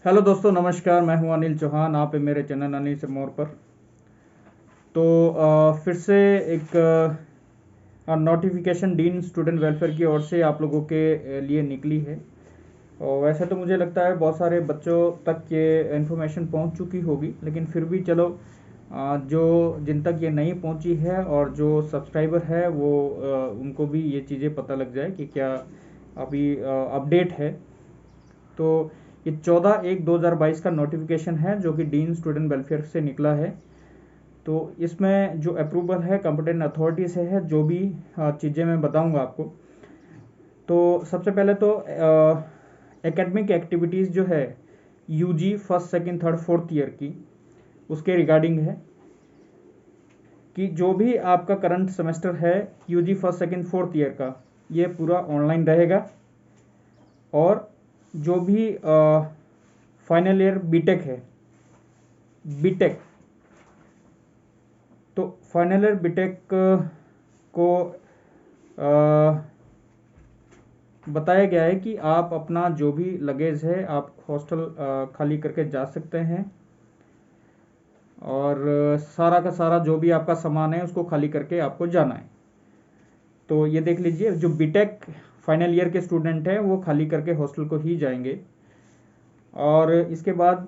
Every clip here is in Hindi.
हेलो दोस्तों, नमस्कार। मैं हूं अनिल चौहान। आप हैं मेरे चैनल अनिल से मोर पर। तो फिर से एक नोटिफिकेशन डीन स्टूडेंट वेलफेयर की ओर से आप लोगों के लिए निकली है। और वैसे तो मुझे लगता है बहुत सारे बच्चों तक ये इन्फॉर्मेशन पहुंच चुकी होगी, लेकिन फिर भी चलो, जो जिन तक ये नहीं पहुंची है और जो सब्सक्राइबर है वो उनको भी ये चीज़ें पता लग जाए कि क्या अभी अपडेट है। तो ये 14/1/2022 का नोटिफिकेशन है जो कि डीन स्टूडेंट वेलफेयर से निकला है। तो इसमें जो अप्रूवल है कंपिटेंट अथॉरिटी से है, जो भी चीज़ें मैं बताऊंगा आपको। तो सबसे पहले तो एकेडमिक एक्टिविटीज़ जो है UG first second third fourth year की, उसके रिगार्डिंग है कि जो भी आपका करंट सेमेस्टर है UG first second fourth year का, ये पूरा ऑनलाइन रहेगा। और जो भी फाइनल ईयर बीटेक है, बीटेक, तो फाइनल ईयर बीटेक को बताया गया है कि आप अपना जो भी लगेज है आप हॉस्टल खाली करके जा सकते हैं। और सारा का सारा जो भी आपका सामान है उसको खाली करके आपको जाना है। तो ये देख लीजिए, जो बीटेक फाइनल ईयर के स्टूडेंट हैं वो खाली करके हॉस्टल को ही जाएंगे। और इसके बाद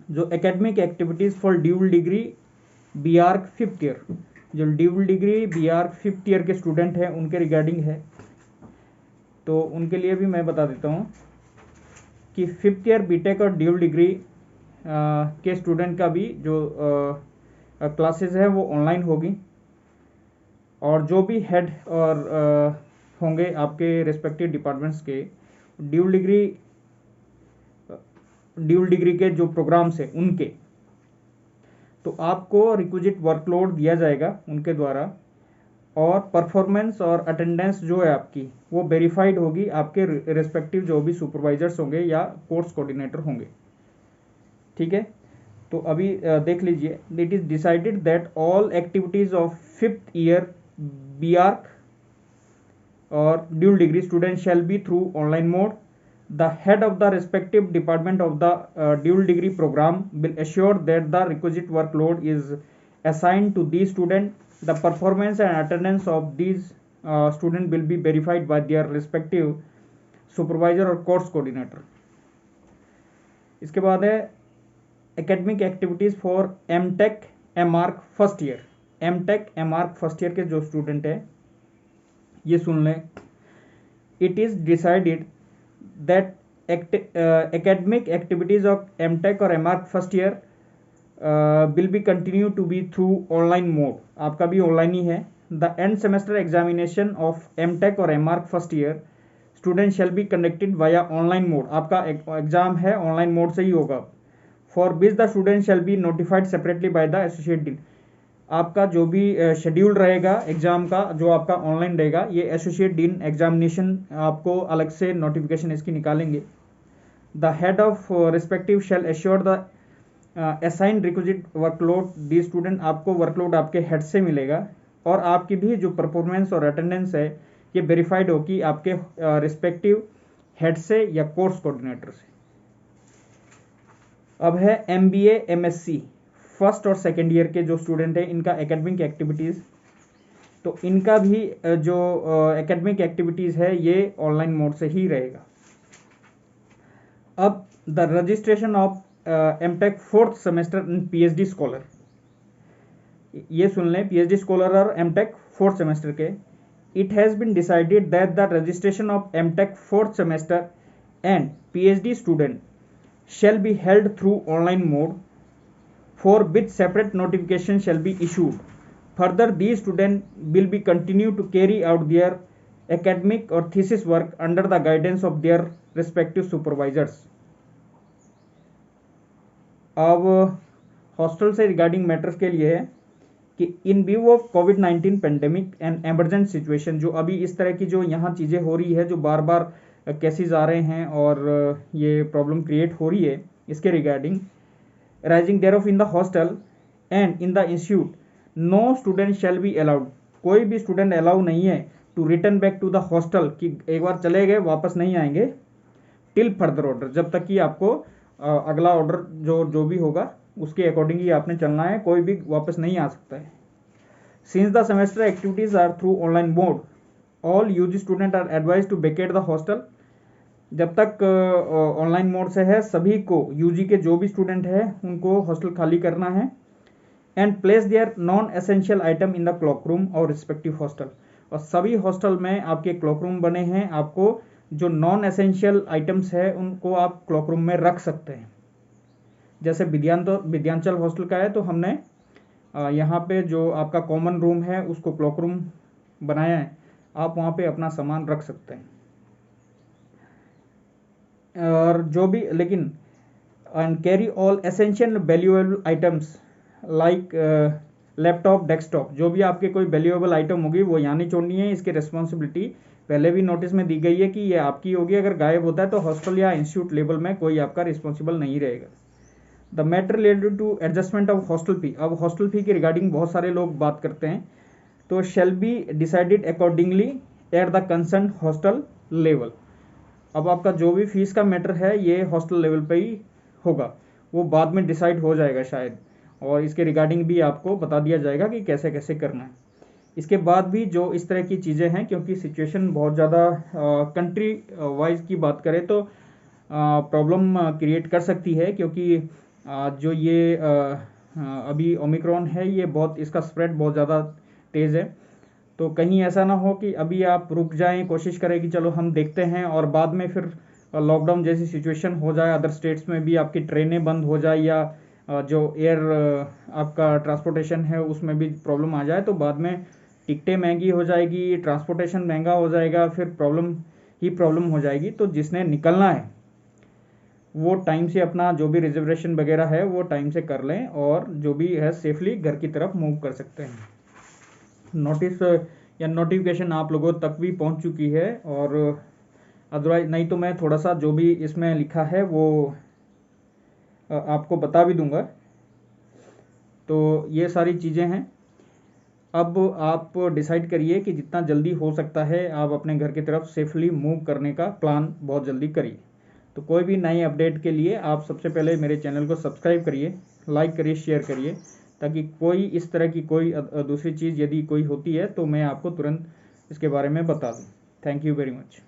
जो academic activities for dual degree B arch fifth year, जो dual degree B arch fifth year के स्टूडेंट हैं उनके रिगार्डिंग है। तो उनके लिए भी मैं बता देता हूँ कि फिफ्थ ईयर बीटेक और ड्यूल डिग्री के स्टूडेंट का भी जो क्लासेस है वो ऑनलाइन होगी। और जो भी हेड और होंगे आपके रिस्पेक्टिव डिपार्टमेंट्स के ड्यूल डिग्री के जो प्रोग्राम्स हैं उनके, तो आपको रिक्विजिट वर्कलोड दिया जाएगा उनके द्वारा। और परफॉर्मेंस और अटेंडेंस जो है आपकी वो वेरीफाइड होगी आपके रिस्पेक्टिव जो भी सुपरवाइजर्स होंगे या कोर्स कोऑर्डिनेटर होंगे। ठीक है। तो अभी देख लीजिए, it is decided that all activities of fifth year B Arch और dual degree student shall be through online mode. The head of the respective department of the dual degree program will assure that the requisite workload is assigned to these students. The performance and attendance of these students will be verified by their respective supervisor or course coordinator. इसके बाद है academic activities for M Tech M Arch first year. M Tech M Arch first year के जो स्टूडेंट हैं ये सुन लें। It is decided that academic activities of MTech or MArch first year will be continue to be through online mode. आपका भी ऑनलाइन ही है। The end semester examination of MTech or MArch first year student shall be conducted via online mode. आपका एग्जाम है ऑनलाइन मोड से ही होगा। For which the student shall be notified separately by the associate dean. आपका जो भी शेड्यूल रहेगा एग्जाम का, जो आपका ऑनलाइन रहेगा, ये एसोसिएट डीन एग्जामिनेशन आपको अलग से नोटिफिकेशन इसकी निकालेंगे। The head of respective shall assure the assign requisite workload the student. आपको वर्कलोड आपके हेड से मिलेगा और आपकी भी जो परफॉर्मेंस और अटेंडेंस है ये वेरीफाइड होगी आपके रिस्पेक्टिव हेड से या कोर्स कोऑर्डिनेटर से। अब है MBA MSc फर्स्ट और सेकेंड ईयर के जो स्टूडेंट हैं इनका एकेडमिक एक्टिविटीज़, तो इनका भी जो एकेडमिक एक्टिविटीज़ है ये ऑनलाइन मोड से ही रहेगा। अब the registration of MTech fourth semester in PhD scholar, ये सुन लें, PhD स्कॉलर और एमटेक फोर्थ सेमेस्टर के। It has been decided that the registration of MTech fourth semester and PhD student shall be held through online mode, for which separate notification shall be issued. Further, these students will be continue to carry out their academic or thesis work under the guidance of their respective supervisors. अब हॉस्टल से रिगार्डिंग मैटर्स के लिए है कि इन view of covid pandemic and emergent situation, जो अभी इस तरह की जो यहाँ चीज़ें हो रही है, जो बार बार केसेस आ रहे हैं और ये प्रॉब्लम क्रिएट हो रही है, इसके regarding rising thereof in the hostel and in the institute no student shall be allowed. कोई भी स्टूडेंट अलाउ नहीं है to return back to the hostel, कि एक बार चले गए वापस नहीं आएंगे। टिल फर्दर ऑर्डर, जब तक कि आपको अगला ऑर्डर जो भी होगा उसके अकॉर्डिंग ही आपने चलना है, कोई भी वापस नहीं आ सकता है। Since the semester activities are through online mode, all UG student are advise to vacate the hostel. जब तक ऑनलाइन मोड से है, सभी को यूजी के जो भी स्टूडेंट है उनको हॉस्टल खाली करना है। And place their non essential item in the cloak room और रिस्पेक्टिव हॉस्टल। और सभी हॉस्टल में आपके क्लॉक रूम बने हैं, आपको जो नॉन एसेंशियल आइटम्स है उनको आप क्लॉक रूम में रख सकते हैं। जैसे विद्यांचल हॉस्टल का है तो हमने यहाँ पे जो आपका कॉमन रूम है उसको क्लॉक रूम बनाया है, आप वहाँ पे अपना सामान रख सकते हैं। और जो भी लेकिन and carry all essential valuable items like laptop, desktop, जो भी आपके कोई वैल्यूएबल आइटम होगी वो यहाँ नहीं छोड़नी है। इसकी रिस्पॉन्सिबिलिटी पहले भी नोटिस में दी गई है कि ये आपकी होगी। अगर गायब होता है तो हॉस्टल या इंस्टीट्यूट लेवल में कोई आपका रिस्पॉन्सिबल नहीं रहेगा। The matter related to adjustment of hostel fee. अब हॉस्टल फी के रिगार्डिंग बहुत सारे लोग बात करते हैं, तो shall be decided accordingly at the concern hostel level. अब आपका जो भी फीस का मैटर है ये हॉस्टल लेवल पे ही होगा, वो बाद में डिसाइड हो जाएगा शायद, और इसके रिगार्डिंग भी आपको बता दिया जाएगा कि कैसे कैसे करना है। इसके बाद भी जो इस तरह की चीज़ें हैं, क्योंकि सिचुएशन बहुत ज़्यादा कंट्री वाइज की बात करें तो प्रॉब्लम क्रिएट कर सकती है, क्योंकि जो ये अभी ओमिक्रॉन है ये बहुत, इसका स्प्रेड बहुत ज़्यादा तेज़ है। तो कहीं ऐसा ना हो कि अभी आप रुक जाएं, कोशिश करें कि चलो हम देखते हैं, और बाद में फिर लॉकडाउन जैसी सिचुएशन हो जाए, अदर स्टेट्स में भी आपकी ट्रेनें बंद हो जाए या जो एयर आपका ट्रांसपोर्टेशन है उसमें भी प्रॉब्लम आ जाए, तो बाद में टिकटें महंगी हो जाएगी, ट्रांसपोर्टेशन महंगा हो जाएगा, फिर प्रॉब्लम ही प्रॉब्लम हो जाएगी। तो जिसने निकलना है वो टाइम से अपना जो भी रिजर्वेशन वगैरह है वो टाइम से कर लें, और जो भी है सेफली घर की तरफ मूव कर सकते हैं। नोटिस या नोटिफिकेशन आप लोगों तक भी पहुंच चुकी है, और अदरवाइज नहीं तो मैं थोड़ा सा जो भी इसमें लिखा है वो आपको बता भी दूंगा। तो ये सारी चीज़ें हैं। अब आप डिसाइड करिए कि जितना जल्दी हो सकता है आप अपने घर की तरफ सेफली मूव करने का प्लान बहुत जल्दी करिए। तो कोई भी नई अपडेट के लिए आप सबसे पहले मेरे चैनल को सब्सक्राइब करिए, लाइक करिए, शेयर करिए, ताकि कोई इस तरह की कोई दूसरी चीज़ यदि कोई होती है तो मैं आपको तुरंत इसके बारे में बता दूँ। Thank you very much.